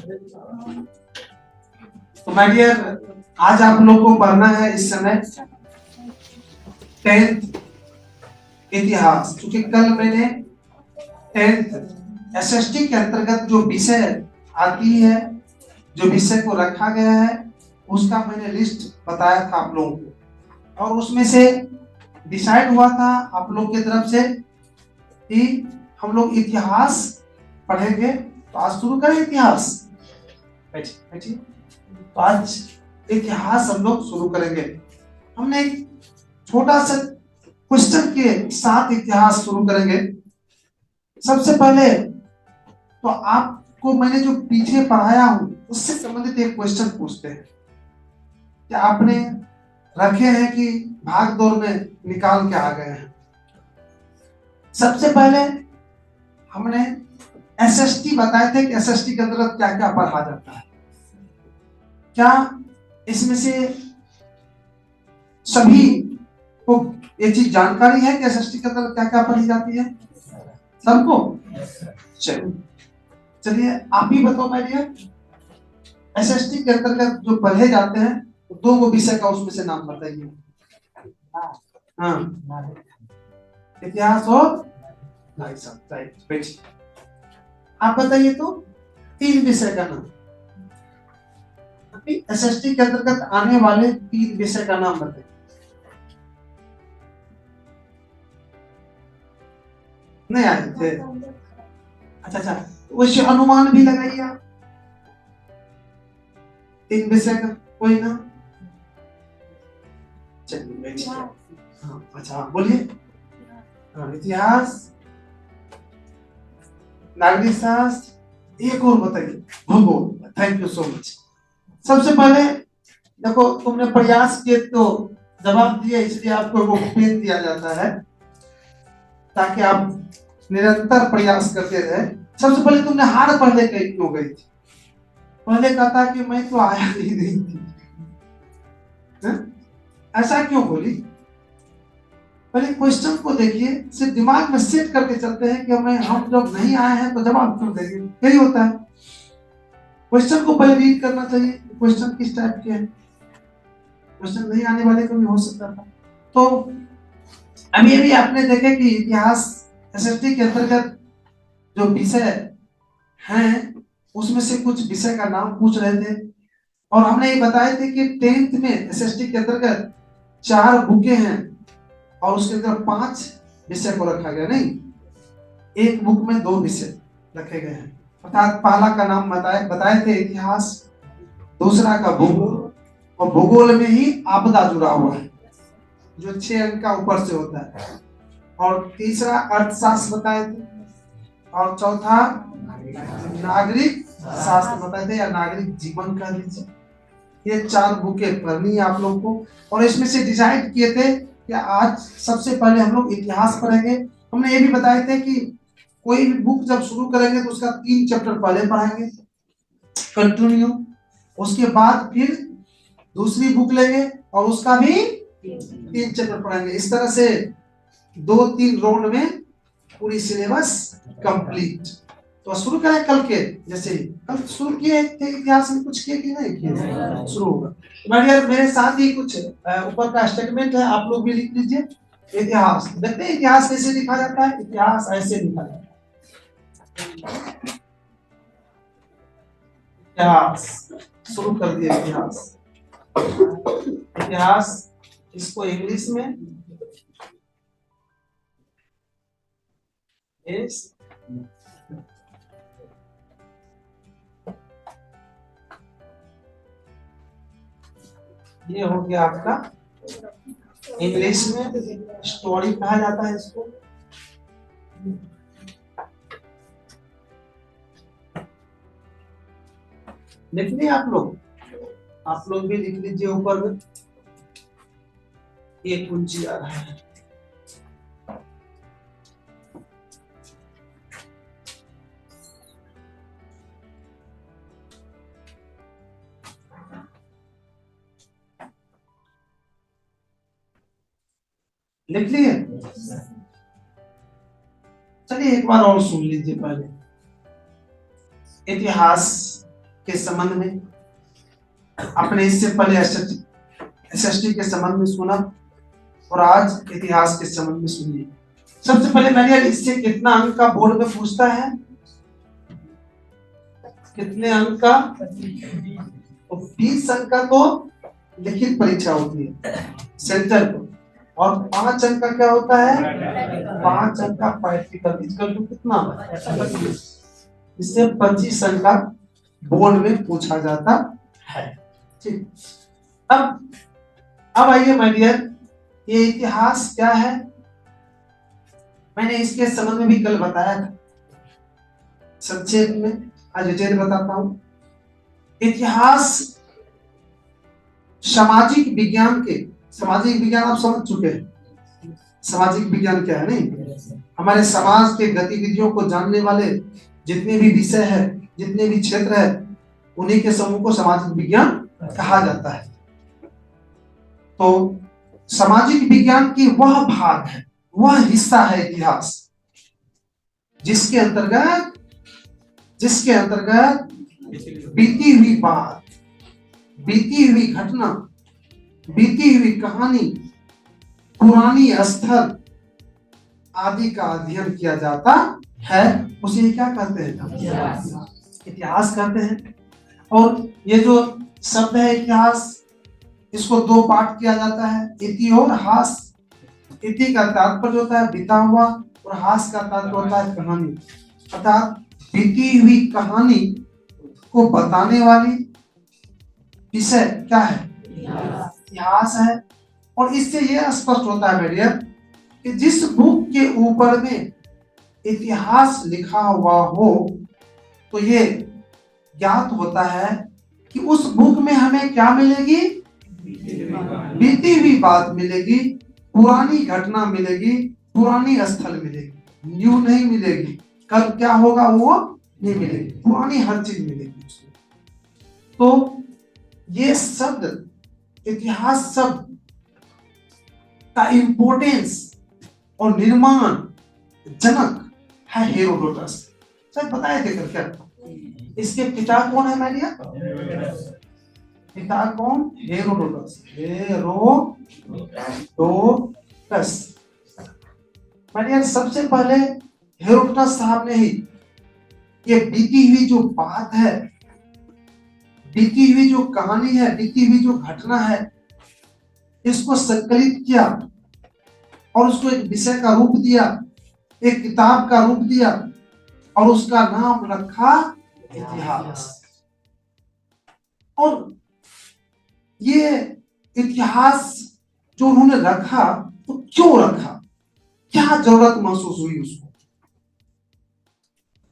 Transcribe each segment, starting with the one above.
तो my dear, आज आप लोग को पढ़ना है इस समय 10th इतिहास, क्योंकि कल मैंने 10th एसएसटी के अंतर्गत जो विषय आती है, जो विषय को रखा गया है, उसका मैंने लिस्ट बताया था आप लोगों को, और उसमें से डिसाइड हुआ था आप लोग की तरफ से कि हम लोग इतिहास पढ़ेंगे। तो आज शुरू करें इतिहास। बैठिए। तो आज इतिहास हम लोग शुरू करेंगे। हमने एक छोटा सा क्वेश्चन के साथ इतिहास शुरू करेंगे। सबसे पहले तो आपको मैंने जो पीछे पढ़ाया हूं उससे संबंधित एक क्वेश्चन पूछते हैं। क्या आपने रखे हैं कि भाग दौड़ में निकाल के आ गए हैं? सबसे पहले हमने एसएसटी बताए थे कि एसएसटी के अंतर्गत क्या क्या पढ़ा जाता है। क्या इसमें से सभी को ये चीज जानकारी है कि एसएसटी के अंतर्गत क्या क्या पढ़ी जाती है? सबको? चलिए आप ही बताओ मेरे लिए, एसएसटी के अंतर्गत जो पढ़े जाते हैं दो गो विषय का उसमें से नाम बताइए। हाँ, इतिहास और आप बताइए तो 3 विषय का नाम। एसएसटी के अंतर्गत आने वाले 3 विषय का नाम बताइए। नहीं आए थे? अच्छा, वैसे अनुमान भी लगाइए आप 3 विषय का कोई ना। चलिए बैठिए। हाँ, अच्छा बोलिए। इतिहास, नागरिक शास्त्र, एक और बताइए भूगोल। Thank you so much. सबसे पहले देखो, तुमने प्रयास किए तो जवाब दिया, इसलिए आपको वो पेन दिया जाता है ताकि आप निरंतर प्रयास करते रहे। सबसे पहले तुमने हार पहले कहीं क्यों गई थी? पहले कहा था कि मैं तो आया ही नहीं थी, ऐसा क्यों बोली? पहले क्वेश्चन को देखिए, सिर्फ दिमाग में सेट करके चलते हैं कि हम जब नहीं आए हैं तो जवाब क्यों देंगे, यही होता है। क्वेश्चन को पहले रीड करना चाहिए, क्वेश्चन किस टाइप के है। क्वेश्चन नहीं आने वाले को भी हो सकता था। तो अभी अभी आपने देखे कि इतिहास एसएसटी के अंतर्गत जो विषय हैं उसमें से कुछ विषय का नाम पूछ रहे थे, और हमने ये बताए थे कि 10th में एसएसटी के अंतर्गत 4 बुकें हैं और उसके अंदर 5 विषय को रखा गया। नहीं, एक बुक में 2 विषय रखे गए हैं। अर्थात पहला का नाम बताए थे इतिहास, दूसरा का भूगोल, और भूगोल में ही आपदा जुड़ा हुआ है जो 6 अंक का ऊपर से होता है, और तीसरा अर्थशास्त्र बताए थे, और चौथा नागरिक शास्त्र बताए थे या नागरिक जीवन कह लीजिए। ये 4 बुकें पढ़नी है आप लोगों को, और इसमें से डिसाइड किए थे कि आज सबसे पहले हम लोग इतिहास पढ़ेंगे। हमने ये भी बताए थे कि कोई भी बुक जब शुरू करेंगे तो उसका 3 चैप्टर पहले पढ़ाएंगे कंटिन्यू, उसके बाद फिर दूसरी बुक लेंगे और उसका भी 3 चैप्टर पढ़ाएंगे। इस तरह से 2-3 राउंड में पूरी सिलेबस कंप्लीट। तो शुरू करें कल के जैसे ही। कल शुरू किए थे इतिहास में, कुछ किए कि नहीं किए? शुरू होगा। मेरे साथ ही कुछ ऊपर का स्टेटमेंट है, आप लोग भी लिख लीजिए। इतिहास देखते हैं इतिहास कैसे लिखा जाता है। इतिहास ऐसे लिखा जाता है। इतिहास शुरू कर दिया। इतिहास इसको इंग्लिश में ये हो गया आपका, इंग्लिश में स्टोरी कहा जाता है इसको। लिख लिया आप लोग भी लिख लीजिए ऊपर में। ये कुंजी आ रहा है। लिख लिए? चलिए एक बार और सुन लीजिए पहले। इतिहास के संबंध में, अपने इससे पहले एसएसटी के संबंध में सुना और आज इतिहास के संबंध में सुनिए। सबसे पहले मैंने इससे कितना अंक का बोर्ड में पूछता है, कितने अंक का? तो 20 अंक का तो लिखित परीक्षा होती है सेंटर को, और 5 अंक का क्या होता है? 5 अंक का प्रैक्टिकल। इसका तो कितना? इससे 25 अंक का बोर्ड में पूछा जाता है। ठीक, अब आइए माय डियर, ये इतिहास क्या है? मैंने इसके संबंध में भी कल बताया था, संक्षेप में आज डिटेल बताता हूं। इतिहास सामाजिक विज्ञान के, सामाजिक विज्ञान आप समझ चुके हैं, सामाजिक विज्ञान क्या है? नहीं, हमारे समाज के गतिविधियों को जानने वाले जितने भी विषय है, जितने भी क्षेत्र है, उन्हीं के समूह को सामाजिक विज्ञान कहा जाता है। तो सामाजिक विज्ञान की वह भाग है, वह हिस्सा है इतिहास, जिसके अंतर्गत बीती हुई बात, बीती हुई घटना, बीती हुई कहानी, पुरानी स्थल आदि का अध्ययन किया जाता है। उसे क्या कहते हैं? इतिहास कहते हैं। और ये जो शब्द है इतिहास, इसको 2 पार्ट किया जाता है, इति और हास। इति का तात्पर्य होता है बीता हुआ और हास का तात्पर्य होता है कहानी, अर्थात बीती हुई कहानी को बताने वाली विषय क्या है? इतिहास है। और इससे यह स्पष्ट होता है मेडियर कि जिस बुक के ऊपर में इतिहास लिखा हुआ हो, तो ये ज्ञात होता है कि उस बुक में हमें क्या मिलेगी? बीती हुई बात मिलेगी, पुरानी घटना मिलेगी, पुरानी स्थल मिलेगी, न्यू नहीं मिलेगी। कल क्या होगा वो नहीं मिलेगी, पुरानी हर चीज मिलेगी उसमें। तो ये शब्द, इतिहास शब्द का इंपोर्टेंस और निर्माण जनक है हेरोडोटस। सर बताए थे क्या? इसके पिता कौन है मैरिया? पिता कौन? हेरोडोटस। मैरिया सबसे पहले हेरोडोटस साहब ने ही ये बीती हुई जो बात है, बीती हुई जो कहानी है, बीती हुई जो घटना है, इसको संकलित किया और उसको एक विषय का रूप दिया, एक किताब का रूप दिया और उसका नाम रखा इतिहास। और ये इतिहास जो उन्होंने रखा, तो क्यों रखा? क्या जरूरत महसूस हुई उसको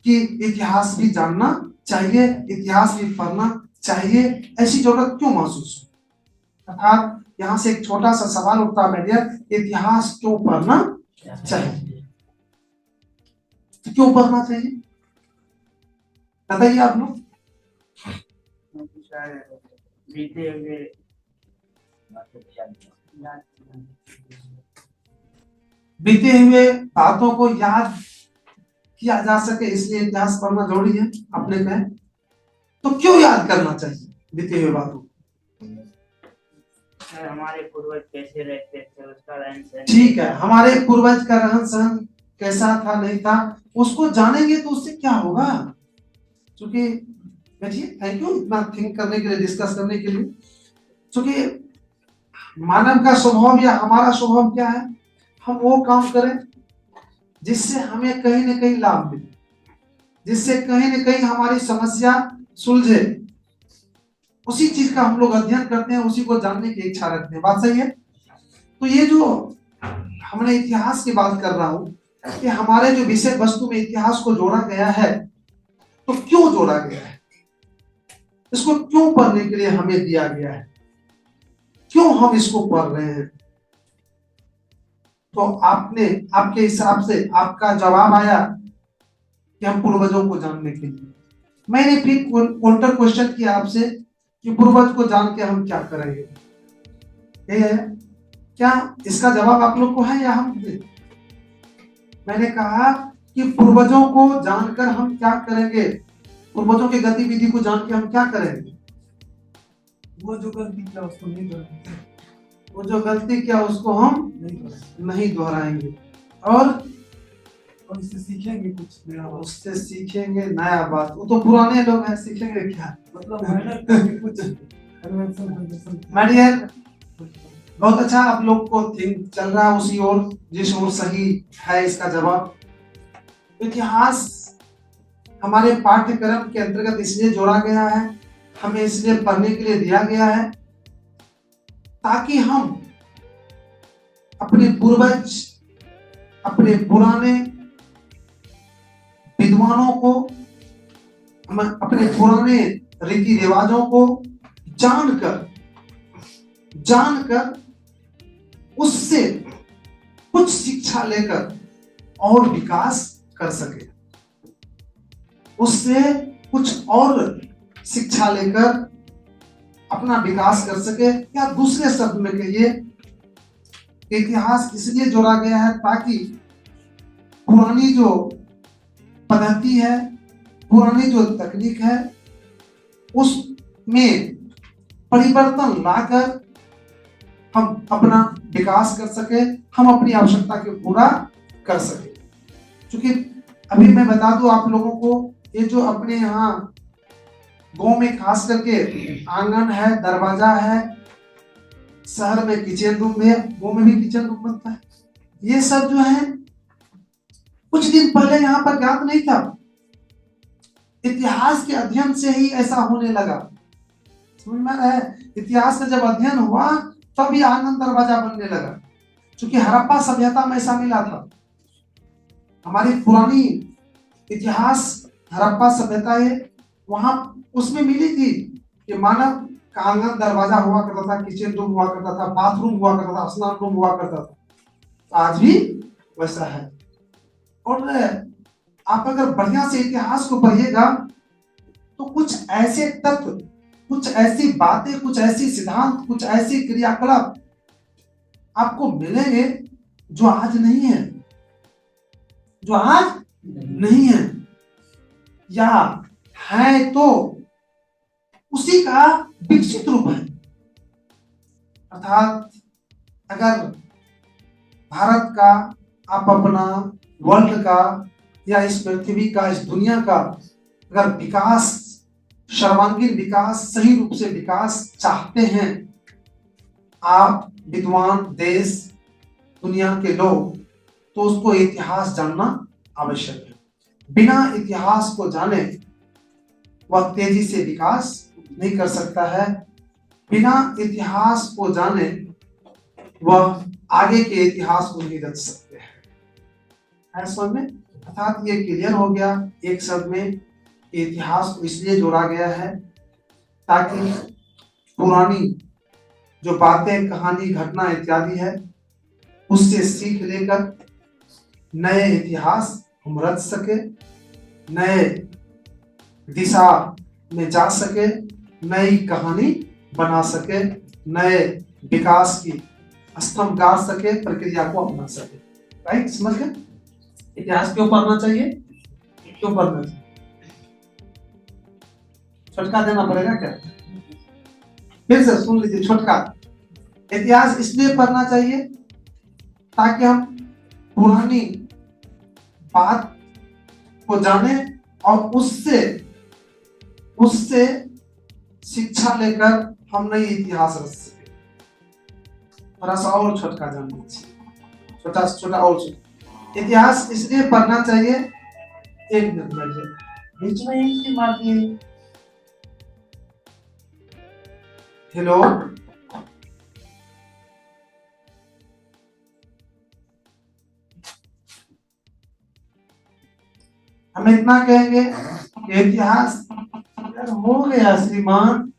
कि इतिहास भी जानना चाहिए, इतिहास भी पढ़ना चाहिए? ऐसी जरूरत क्यों महसूस हुई? अर्थात यहां से एक छोटा सा सवाल उठता है, इतिहास क्यों पढ़ना चाहिए? क्यों पढ़ना चाहिए बताइए आप लोग। बीते हुए बातों को याद किया जा सके, इसलिए इतिहास पढ़ना जरूरी है अपने में। तो क्यों याद करना चाहिए बीते हुए बातों? हमारे पूर्वज कैसे रहते थे, उसका रहन सहन। ठीक है, हमारे पूर्वज का रहन सहन कैसा था, नहीं था, उसको जानेंगे तो उससे क्या होगा। क्योंकि बैठिए, थैंक यू इतना थिंक करने के लिए, डिस्कस करने के लिए। क्योंकि मानव का स्वभाव या हमारा स्वभाव क्या है, हम वो काम करें जिससे हमें कहीं ना कहीं लाभ मिले, जिससे कहीं ना कहीं हमारी समस्या सुलझे, उसी चीज का हम लोग अध्ययन करते हैं, उसी को जानने की इच्छा रखते हैं। बात सही है? तो ये जो हमने इतिहास की बात कर रहा हूं कि हमारे जो विषय वस्तु में इतिहास को जोड़ा गया है, तो क्यों जोड़ा गया है, इसको क्यों पढ़ने के लिए हमें दिया गया है, क्यों हम इसको पढ़ रहे हैं? तो आपके हिसाब से आपका जवाब आया कि हम पूर्वजों को जानने के लिए। मैंने फिर काउंटर क्वेश्चन किया आपसे कि पूर्वज को जान के हम क्या करेंगे, ये है क्या? इसका जवाब आप लोग को है या हम दे? मैंने कहा कि पूर्वजों को जानकर हम क्या करेंगे, पूर्वजों की गतिविधि को जान के हम क्या करेंगे? वो जो गलती किया उसको नहीं दोहराएंगे, वो जो गलती किया उसको हम नहीं दोहराएंगे और उससे सीखेंगे कुछ नया, उससे सीखेंगे नया बात। वो तो पुराने लोग हैं, सीखेंगे क्या? मतलब मेहनत करके कुछ परिवर्तन। माय डियर, बहुत अच्छा आप लोग को थिंक चल रहा है उसी ओर जिस ओर सही है इसका जवाब। इतिहास हमारे पाठ्यक्रम के अंतर्गत इसलिए जोड़ा गया है, हमें इसलिए पढ़ने के लिए दिया गया है ताकि हम अपने पूर्वज, अपने पुराने विद्वानों को, हम अपने पुराने रीति रिवाजों को जानकर उससे कुछ शिक्षा लेकर और विकास कर सके, उससे कुछ और शिक्षा लेकर अपना विकास कर सके। या दूसरे शब्द में कहिए, इतिहास इसलिए जोड़ा गया है ताकि पुरानी जो पद्धति है, पुरानी जो तकनीक है, उसमें परिवर्तन लाकर हम अपना विकास कर सके, हम अपनी आवश्यकता को पूरा कर सके। क्योंकि अभी मैं बता दूं आप लोगों को, ये जो अपने यहाँ गांव में खास करके आंगन है, दरवाजा है, शहर में किचन रूम है, गांव में भी किचन रूम बनता है, ये सब जो है कुछ दिन पहले यहाँ पर ज्ञात नहीं था। इतिहास के अध्ययन से ही ऐसा होने लगा। समझ में आया? इतिहास का जब अध्ययन हुआ तब ये आंगन दरवाजा बनने लगा। क्योंकि हड़प्पा सभ्यता में ऐसा मिला था। हमारी पुरानी इतिहास हड़प्पा सभ्यता है, वहां उसमें मिली थी कि मानव का आंगन दरवाजा हुआ करता था, किचन रूम हुआ करता था, बाथरूम हुआ करता था, स्नान रूम हुआ करता था। आज भी वैसा है। और आप अगर बढ़िया से इतिहास को पढ़िएगा तो कुछ ऐसे तत्व, कुछ ऐसी बातें, कुछ ऐसी सिद्धांत, कुछ ऐसी क्रियाकलाप आपको मिलेंगे जो आज नहीं है, जो आज नहीं है, या है तो उसी का विकसित रूप है। अर्थात अगर भारत का, आप अपना वर्ल्ड का, या इस पृथ्वी का, इस दुनिया का अगर विकास, सर्वांगीण विकास, सही रूप से विकास चाहते हैं, आप विद्वान देश, दुनिया के लोग, तो उसको इतिहास जानना आवश्यक है। बिना इतिहास को जाने वह तेजी से विकास नहीं कर सकता है। बिना इतिहास को जाने वह आगे के इतिहास को नहीं रच सकते हैं। समझ में? अर्थात ये क्लियर हो गया एक शब्द में, इतिहास को इसलिए जोड़ा गया है ताकि पुरानी जो बातें, कहानी, घटना इत्यादि है, उससे सीख लेकर नए इतिहास हम रच सके, नए दिशा में जा सके, नई कहानी बना सके, नए विकास की स्तंभ गाड़ सके, प्रक्रिया को अपना सके। राइट? समझ गए? इतिहास क्यों पढ़ना चाहिए? क्यों पढ़ना चाहिए? छुटका देना पड़ेगा क्या? फिर से सुन लीजिए, छुटका। इतिहास इसलिए पढ़ना चाहिए ताकि हम पुरानी बात को जाने और उससे शिक्षा लेकर हम नई इतिहास रच सके। थोड़ा सा और छुटका जानना चाहिए, छोटा और इतिहास इसलिए पढ़ना चाहिए। एक मिनट बैठिए, बीच में ही मार दिए। हेलो, हम इतना कहेंगे कि इतिहास यार हो गया श्रीमान,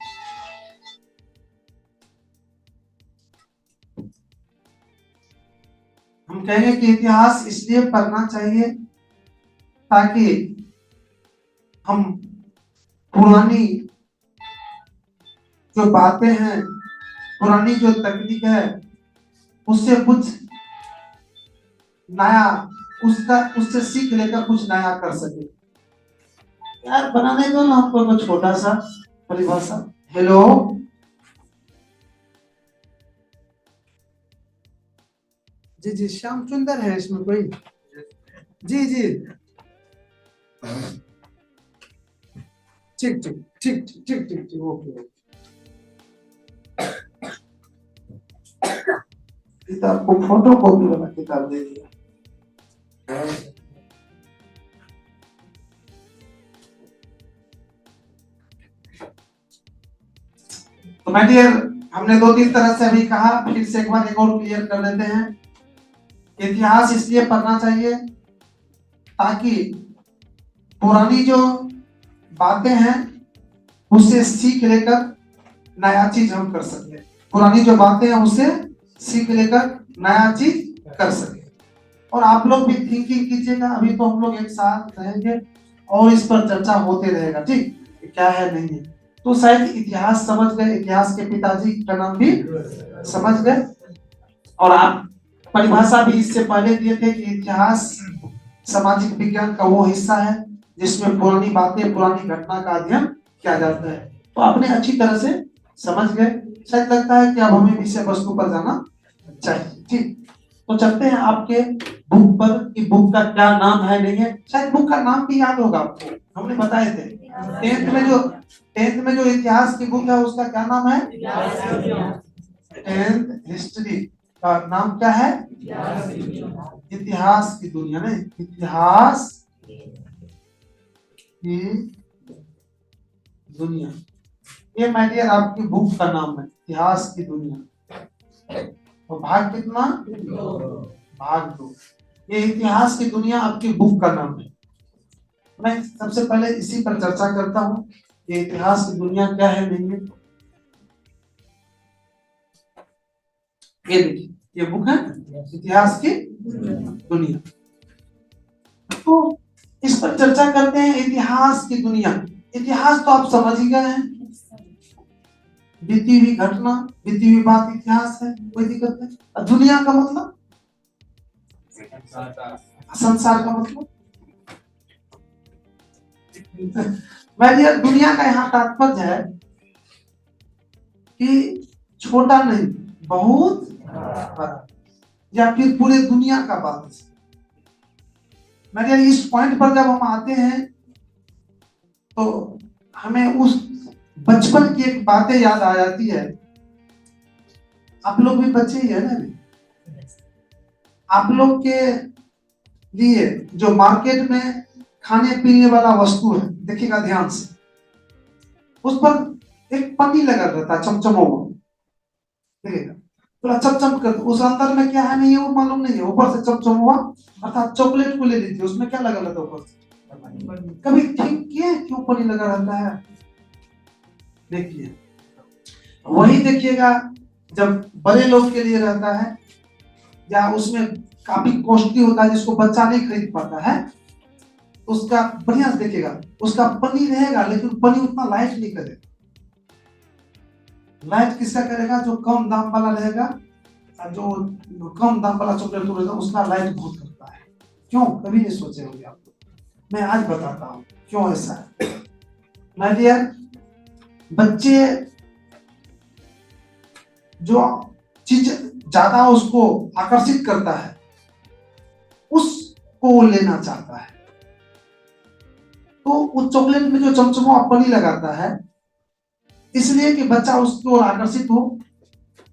हम कहेंगे कि इतिहास इसलिए पढ़ना चाहिए ताकि हम पुरानी जो बातें हैं, पुरानी जो तकनीक है, उससे कुछ नया, उससे सीख लेकर कुछ नया कर सके। यार बनाने दो ना हमको कुछ छोटा सा परिभाषा। हेलो, जी जी, श्याम सुंदर है इसमें कोई? जी जी, ठीक ठीक ठीक ठीक ठीक ठीक ठीक, ओके ओके। आपको फोटो कॉपी वाला किताब दे दिया। तो माय डियर, हमने 2-3 तरह से अभी कहा, फिर से एक बार एक और क्लियर कर लेते हैं। इतिहास इसलिए पढ़ना चाहिए ताकि पुरानी जो बातें हैं उससे सीख लेकर नया चीज हम कर सके। पुरानी जो बातें हैं उससे सीख लेकर नया चीज कर सके। और आप लोग भी थिंकिंग कीजिएगा, अभी तो हम लोग एक साथ रहेंगे और इस पर चर्चा होते रहेगा, ठीक क्या है नहीं है। तो शायद इतिहास समझ गए, इतिहास के पिताजी का नाम भी समझ गए। और आप परिभाषा भी इससे पहले दिए थे कि इतिहास सामाजिक विज्ञान का वो हिस्सा है जिसमें पुरानी बातें, पुरानी घटना का अध्ययन किया जाता है। तो आपने अच्छी तरह से समझ गए। शायद लगता है कि अब हमें विषय वस्तु पर जाना चाहिए, ठीक। तो चलते हैं आपके बुक पर कि बुक का क्या नाम है नहीं है। शायद बुक का नाम भी याद होगा आपको, हमने बताए थे। 10th में जो इतिहास की बुक है उसका क्या नाम है? 10th हिस्ट्री का नाम क्या है? इतिहास की दुनिया। नहीं, इतिहास की दुनिया, ये माय डियर आपकी बुक का नाम है, इतिहास की दुनिया। तो भाग कितना? भाग 2। ये इतिहास की दुनिया आपकी बुक का नाम है। मैं सबसे पहले इसी पर चर्चा करता हूं, ये इतिहास की दुनिया क्या है नहीं है। ये देखिए, ये बुक है इतिहास की दुनिया। तो इस पर चर्चा करते हैं, इतिहास की दुनिया। इतिहास तो आप समझ ही गए हैं, बीती हुई घटना, बीती हुई बात इतिहास है, कोई दिक्कत नहीं। और दुनिया का मतलब संसार का मतलब मैं दुनिया का यहाँ तात्पर्य है कि छोटा नहीं, बहुत बड़ा, या फिर पूरे दुनिया का बात। मैं इस पॉइंट पर जब हम आते हैं तो हमें उस बचपन की एक बातें याद आ जाती है। आप लोग भी बच्चे ही है ना, आप लोग के लिए जो मार्केट में खाने पीने वाला वस्तु है, देखिएगा ध्यान से, उस पर एक पन्नी लगा रहता है, चमचम हुआ, देखिएगा थोड़ा चमचम कर, उस अंदर में क्या है नहीं है वो मालूम नहीं है, ऊपर से चमचम हुआ, अर्थात चॉकलेट को ले लीजिए, उसमें क्या लगा रहता है ऊपर से? कभी ठीक किए क्यों पन्नी लगा रहता है? देखिए, वही देखिएगा जब बड़े लोग के लिए रहता है या उसमें काफी कॉस्टली होता है जिसको बच्चा नहीं खरीद पाता है, उसका बढ़िया से देखिएगा, उसका पन्नी रहेगा लेकिन पन्नी उतना लाइट नहीं करेगा। लाइट किसका करेगा? जो कम दाम वाला रहेगा, जो कम दाम वाला चॉकलेट रहेगा उसका लाइट बहुत करता है। क्यों? कभी नहीं सोचे होंगे आप लोग, मैं आज बताता हूँ क्यों ऐसा है। माय डियर, बच्चे जो चीज ज्यादा उसको आकर्षित करता है उसको लेना चाहता है, तो उस चॉकलेट में जो चमचमा पन्नी लगाता है इसलिए कि बच्चा उसको आकर्षित हो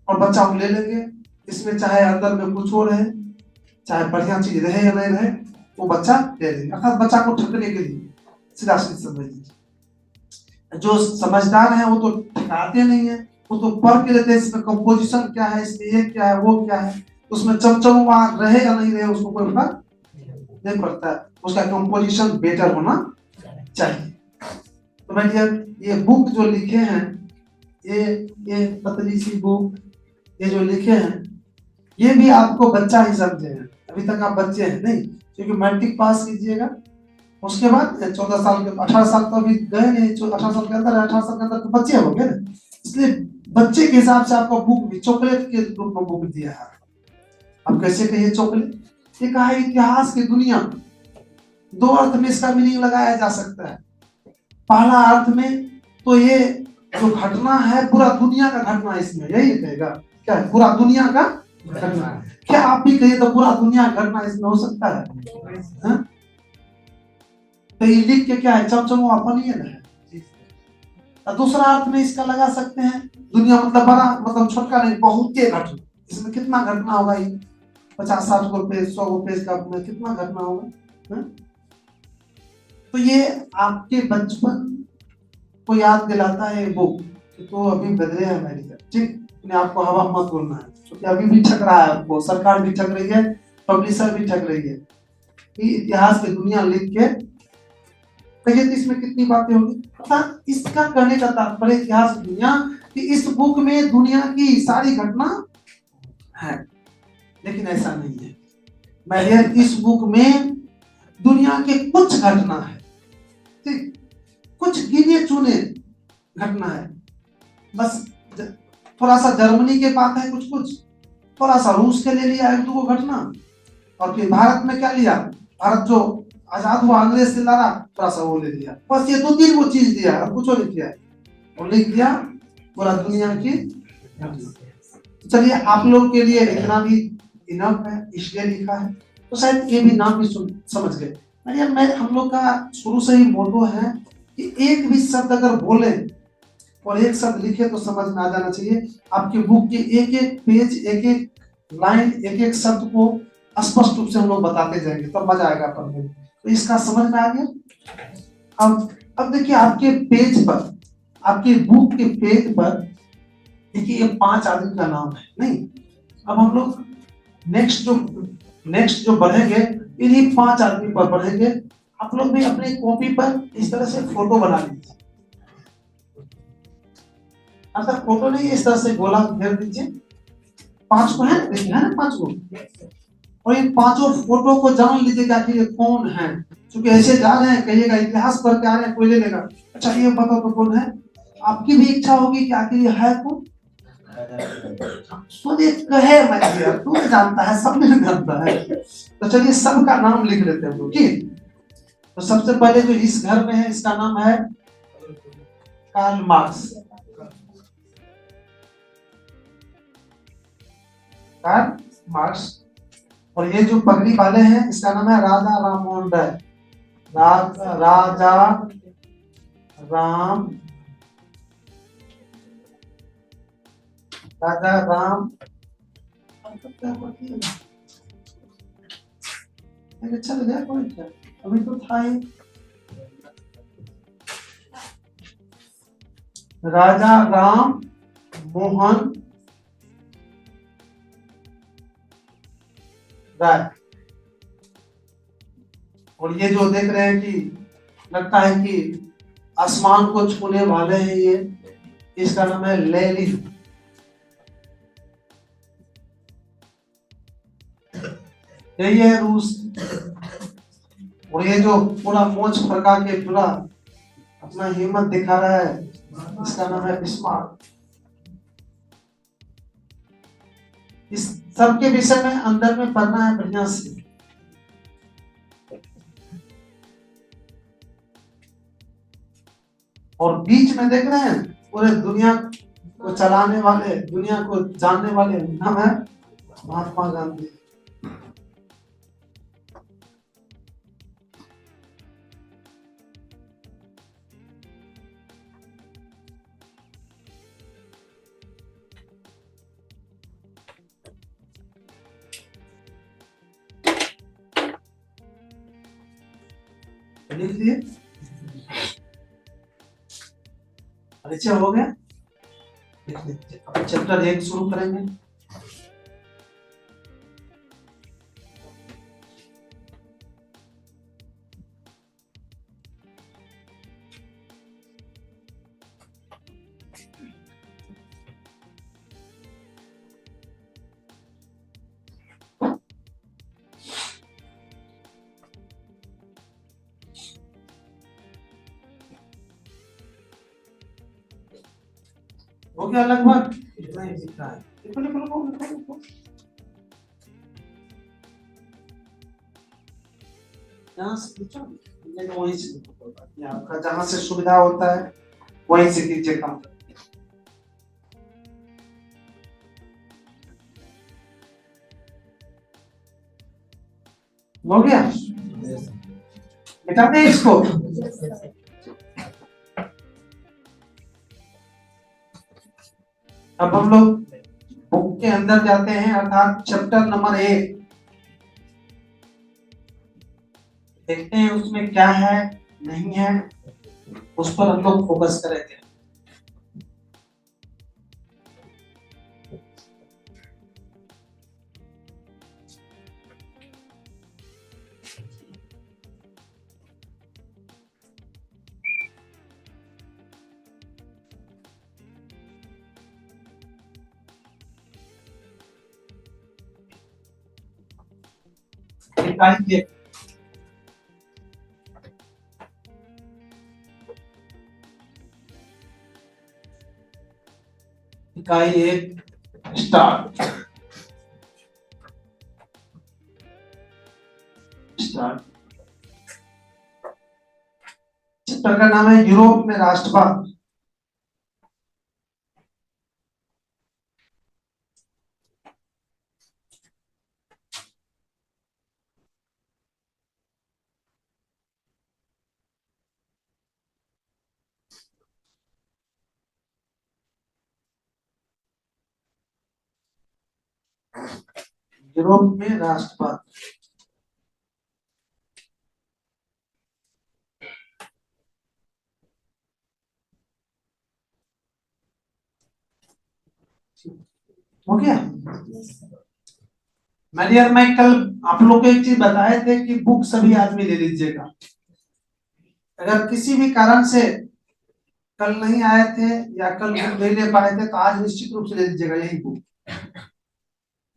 और बच्चा वो ले लेंगे। इसमें चाहे अंदर में कुछ हो रहे, चाहे बढ़िया चीज रहे या नहीं रहे, वो बच्चा ले लेंगे, अर्थात बच्चा को ठगने के लिए, सीधा सीधा समझ लीजिए। जो समझदार है वो तो ठगाते नहीं है, वो तो पढ़ के लेते हैं इसमें कंपोजिशन क्या है, इसमें ये क्या है, वो क्या है, उसमें चमचम वहां रहे या नहीं रहे उसको कोई फर्क नहीं पड़ता है, उसका कंपोजिशन बेटर होना चाहिए। तो मैं ये बुक जो लिखे हैं, ये पतली सी बुक ये जो लिखे हैं, ये भी आपको बच्चा ही समझे हैं, अभी तक आप बच्चे हैं नहीं, क्योंकि मैट्रिक पास कीजिएगा उसके बाद 14 साल के, 18 साल तो अभी गए नहीं, 18 साल के अंदर, 18 साल के अंदर तो बच्चे हो गए ना, इसलिए बच्चे के हिसाब से आपको बुक भी चॉकलेट के रूप में बुक दिया है। अब कैसे कहिए चॉकलेट, ये कहा इतिहास की दुनिया, दो अर्थ में इसका मीनिंग लगाया जा सकता है। पहला अर्थ में तो ये जो घटना है पूरा दुनिया का घटना, इसमें यही कहेगा क्या है, पूरा दुनिया का घटना। क्या आप भी कहिए तो पूरा दुनिया का घटना इसमें हो सकता है? तो ये लिख के क्या है, चमचमो अपन ही है। और दूसरा अर्थ में इसका लगा सकते हैं, दुनिया मतलब बड़ा, मतलब छोटा नहीं, बहुत ही घटना। इसमें कितना घटना होगा, ये 50-60 गो पेज, 100 गो पेज का कितना घटना होगा। तो ये आपके बचपन को याद दिलाता है बुक कि तो अभी बदले है अमेरिका, ठीक। इन्हें आपको हवा मत बोलना है, क्योंकि अभी भी ठग रहा है आपको, सरकार भी ठग रही है, पब्लिशर भी ठग रही है। इतिहास की दुनिया लिख के कहिए तो इसमें कितनी बातें होंगी। इसका कहने का तात्पर्य इतिहास की दुनिया कि इस बुक में दुनिया की सारी घटना है, लेकिन ऐसा नहीं है। मैं इस बुक में दुनिया के कुछ घटना है, ठीक, कुछ गिने चुने घटना है। बस थोड़ा सा जर्मनी के पास है, कुछ कुछ थोड़ा सा रूस के ले लिया एक दो घटना, और फिर भारत में क्या लिया, भारत जो आजाद हुआ अंग्रेज से लड़ा, थोड़ा सा वो ले लिया। बस ये 2-3 वो चीज दिया और कुछ और लिख और लिख दिया पूरा दुनिया की। चलिए आप लोग के लिए इतना भी इनफ है, इसलिए लिखा है, तो शायद ये भी नाम भी समझ गए। मैं हम लोग का शुरू से ही मोटो है कि एक भी शब्द अगर बोले और एक शब्द लिखे तो समझ में आ जाना चाहिए। आपकी बुक के एक एक पेज, एक एक लाइन, एक एक शब्द को स्पष्ट रूप से हम लोग बताते जाएंगे, तब मजा आएगा पढ़ने में। तो इसका समझ में आ गया। अब देखिए आपके पेज पर, आपके बुक के पेज पर देखिए ये 5 आदमी का नाम है, नहीं। अब हम लोग नेक्स्ट जो बढ़ेंगे इन्हीं 5 आदमी पर बढ़ेंगे। आप लोग भी अपनी कॉपी पर इस तरह से फोटो बना लीजिए। अच्छा फोटो नहीं, इस तरह से गोला घेर दीजिए। 5 को है, देखिए है ना 5 को, और इन 5 फोटो को जान लीजिएगा कि ये कौन है। क्योंकि ऐसे जा रहे हैं, कहिएगा इतिहास पढ़ के आ रहे हैं, कोई ले लेगा, अच्छा ये बताओ तो कौन है। आपकी भी इच्छा होगी कि आखिर ये है कौन। कहे मैं तू जानता है, सब नहीं जानता है। तो चलिए सबका नाम लिख लेते हैं, ठीक। तो सबसे पहले जो इस घर में है, इसका नाम है कार्ल मार्क्स। Karl Marx. और ये जो पगड़ी वाले हैं, इसका नाम है राजा राममोहन राय। राजा राम अच्छा लगा कोई क्या, अभी तो था ही। राजा राम मोहन राय। और ये जो देख रहे हैं कि लगता है कि आसमान को छूने वाले हैं, ये इसका नाम है लेनिन। यही है रूस। और ये जो पूरा मोच फरका के पूरा अपना हिम्मत दिखा रहा है, इसका नाम है बिस्मार्क। इस सब के विषय में अंदर में पढ़ना है बढ़िया से। और बीच में देख रहे हैं पूरे दुनिया को चलाने वाले, दुनिया को जानने वाले नाम है महात्मा गांधी। लिख दिए, परिचय हो गया। अब चैप्टर 1 शुरू करेंगे। हो गया लगभग, इतना ही दिख रहा है। लिखो। यहाँ से नहीं तो वहीं से कोई बात नहीं, आपका जहां से सुविधा होता है वहीं से कीजिए काम। हो गया, मिटाते हैं इसको। अब हम लोग बुक के अंदर जाते हैं, अर्थात चैप्टर नंबर 1 देखते हैं उसमें क्या है नहीं है, उस पर हम लोग फोकस करेंगे। निकालिए। इकाई 1 स्टार्ट। चैप्टर का नाम है यूरोप में राष्ट्रवाद। यूरोप में राष्ट्रवाद। हो गया। मैं कल आप लोग को एक चीज बताए थे कि बुक सभी आदमी ले लीजिएगा। अगर किसी भी कारण से कल नहीं आए थे या कल बुक नहीं ले पाए थे तो आज निश्चित रूप से ले लीजिएगा यही बुक।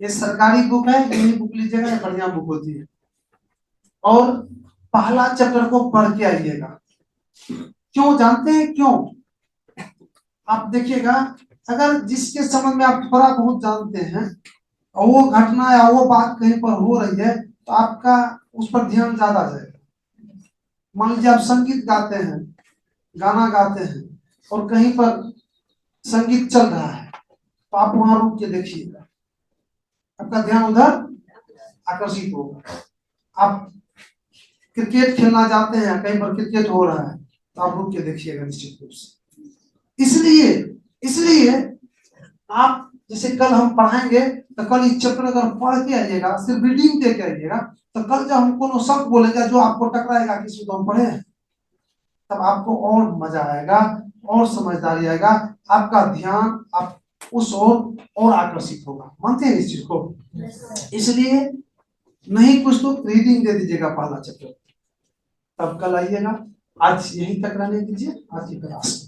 ये सरकारी बुक है, यही बुक लीजिएगा, ये बढ़िया बुक होती है। और पहला चैप्टर को पढ़ के आइएगा। क्यों जानते हैं क्यों? आप देखिएगा, अगर जिसके संबंध में आप थोड़ा बहुत जानते हैं और वो घटना या वो बात कहीं पर हो रही है तो आपका उस पर ध्यान ज्यादा जाएगा। मान लीजिए आप संगीत गाते हैं, गाना गाते हैं और कहीं पर संगीत चल रहा है तो आप वहां रुक के देखिएगा, आपका ध्यान उधर आकर्षित होगा। आप क्रिकेट खेलना चाहते हैं, कहीं पर क्रिकेट हो रहा है तो आप रुक के देखिएगा निश्चित रूप से। इसलिए इसलिए आप जैसे कल हम पढ़ाएंगे तो कल इस चैप्टर अगर पढ़ के आइएगा, सिर्फ रीडिंग दे के आइएगा, तो कल जब हम कोनो शब्द बोलेगा जो आपको टकराएगा किसी को हम पढ़े हैं, तब आपको और मजा आएगा और समझदारी आएगा, आपका ध्यान आप उस और आकर्षित होगा। मानते हैं इस चीज को? इसलिए नहीं कुछ तो रीडिंग दे दीजिएगा पहला चैप्टर, तब कल आइएगा। आज यहीं तक रहने दीजिए आज की क्लास।